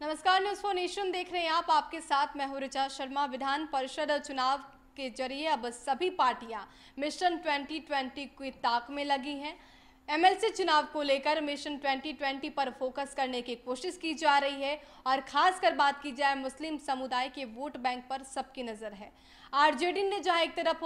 नमस्कार, news for nation देख रहे हैं आप। आपके साथ मैं हूं ऋचा शर्मा। विधान परिषद चुनाव के जरिए अब सभी पार्टियां मिशन 2020 की ताक में लगी हैं। एमएलसी चुनाव को लेकर मिशन 2020 पर फोकस करने की कोशिश की जा रही है और खासकर बात की जाए मुस्लिम समुदाय के वोट बैंक पर सबकी नजर है। आरजेडी ने जहां एक तरफ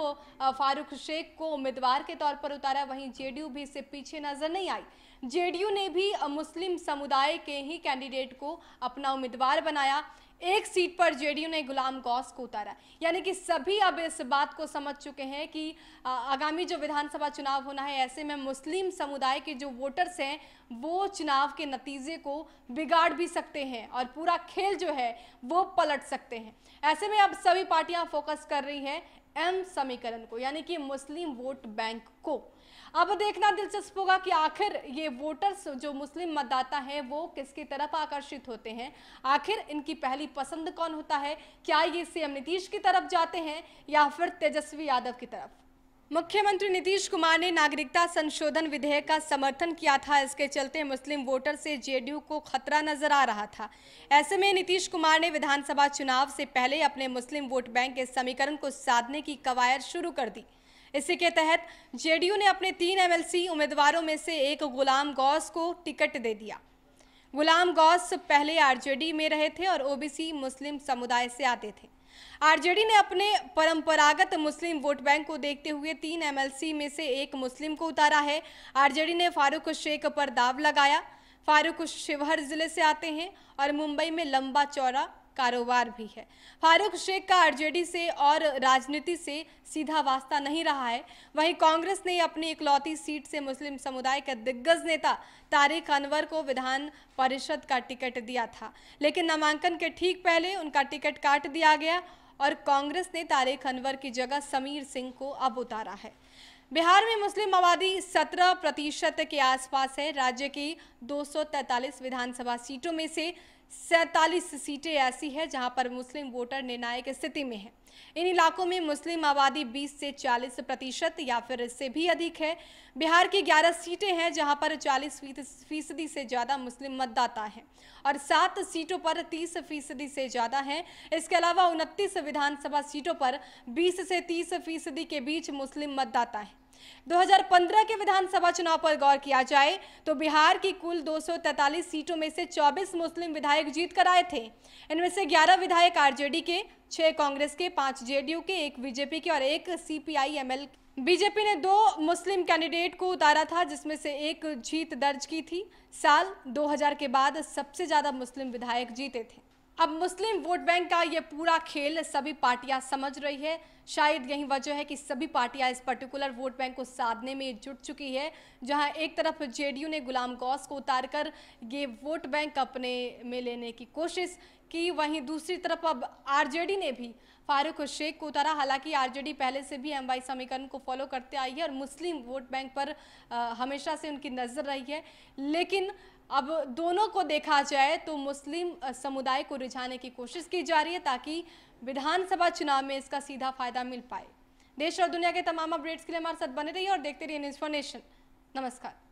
फारूक शेख को उम्मीदवार के तौर पर उतारा, वहीं जेडीयू भी इससे पीछे नजर नहीं आई। जेडीयू ने भी मुस्लिम समुदाय के ही कैंडिडेट को अपना उम्मीदवार बनाया। एक सीट पर जेडीयू ने गुलाम गौस को उतारा। यानी कि सभी अब इस बात को समझ चुके हैं कि आगामी जो विधानसभा चुनाव होना है, ऐसे में मुस्लिम समुदाय के जो वोटर्स हैं वो चुनाव के नतीजे को बिगाड़ भी सकते हैं और पूरा खेल जो है वो पलट सकते हैं। ऐसे में अब सभी पार्टियां फोकस कर रही हैं एम समीकरण को, यानी कि मुस्लिम वोट बैंक को। अब देखना दिलचस्प होगा कि आखिर ये वोटर्स जो मुस्लिम मतदाता हैं वो किसकी तरफ आकर्षित होते हैं। आखिर इनकी पहली पसंद कौन होता है? क्या ये सीएम नीतीश की तरफ जाते हैं या फिर तेजस्वी यादव की तरफ? मुख्यमंत्री नीतीश कुमार ने नागरिकता संशोधन विधेयक का समर्थन किया था। इसके चलते मुस्लिम वोटर से जेडीयू को खतरा नजर आ रहा था। ऐसे में नीतीश कुमार ने विधानसभा चुनाव से पहले अपने मुस्लिम वोट बैंक के समीकरण को साधने की कवायद शुरू कर दी। इसी के तहत जेडीयू ने अपने 3 एमएलसी उम्मीदवारों में से एक गुलाम गौस को टिकट दे दिया। गुलाम गौस पहले आरजेडी में रहे थे और ओबीसी मुस्लिम समुदाय से आते थे। आरजेडी ने अपने परंपरागत मुस्लिम वोट बैंक को देखते हुए 3 एमएलसी में से एक मुस्लिम को उतारा है। आरजेडी ने फारूक शेख पर दाव लगाया। फारूक शिवहर जिले से आते हैं और मुंबई में लंबा चौड़ा कारोबार भी है। फारूक शेख का आरजेडी से और राजनीति से सीधा वास्ता नहीं रहा है। वहीं कांग्रेस ने अपनी इकलौती सीट से मुस्लिम समुदाय के दिग्गज नेता तारिक अनवर को विधान परिषद का टिकट दिया था, लेकिन नामांकन के ठीक पहले उनका टिकट काट दिया गया और कांग्रेस ने तारिक अनवर की जगह समीर सिंह को अब उतारा है। बिहार में मुस्लिम आबादी 17% के आसपास है। राज्य की 243 विधानसभा सीटों में से 47 सीटें ऐसी हैं जहां पर मुस्लिम वोटर निर्णायक स्थिति में है। इन इलाकों में मुस्लिम आबादी 20 से 40% या फिर इससे भी अधिक है। बिहार की 11 सीटें हैं जहां पर 40% से ज़्यादा मुस्लिम मतदाता हैं और 7 सीटों पर 30% से ज़्यादा हैं। इसके अलावा 29 विधानसभा सीटों पर 20 से 30% के बीच मुस्लिम मतदाता हैं। 2015 के विधानसभा चुनाव पर गौर किया जाए तो बिहार की कुल 243 सीटों में से 24 मुस्लिम विधायक जीत कर आए थे। इनमें से 11 विधायक आरजेडी के, 6 कांग्रेस के, 5 जेडीयू के, 1 बीजेपी के और 1 सीपीआई-एमएल। बीजेपी ने 2 मुस्लिम कैंडिडेट को उतारा था, जिसमें से एक जीत दर्ज की थी। साल 2000 के बाद सबसे ज्यादा मुस्लिम विधायक जीते थे। अब मुस्लिम वोट बैंक का ये पूरा खेल सभी पार्टियां समझ रही है। शायद यही वजह है कि सभी पार्टियां इस पर्टिकुलर वोट बैंक को साधने में जुट चुकी है। जहां एक तरफ जेडीयू ने गुलाम गौस को उतारकर ये वोट बैंक अपने में लेने की कोशिश की, वहीं दूसरी तरफ अब आरजेडी ने भी फारूक शेख को उतारा। हालांकि आरजेडी पहले से भी एमवाई समीकरण को फॉलो करते आई है और मुस्लिम वोट बैंक पर हमेशा से उनकी नज़र रही है, लेकिन अब दोनों को देखा जाए तो मुस्लिम समुदाय को रिझाने की कोशिश की जा रही है ताकि विधानसभा चुनाव में इसका सीधा फायदा मिल पाए। देश और दुनिया के तमाम अपडेट्स के लिए हमारे साथ बने रहिए और देखते रहिए न्यूज़ फॉर नेशन। नमस्कार।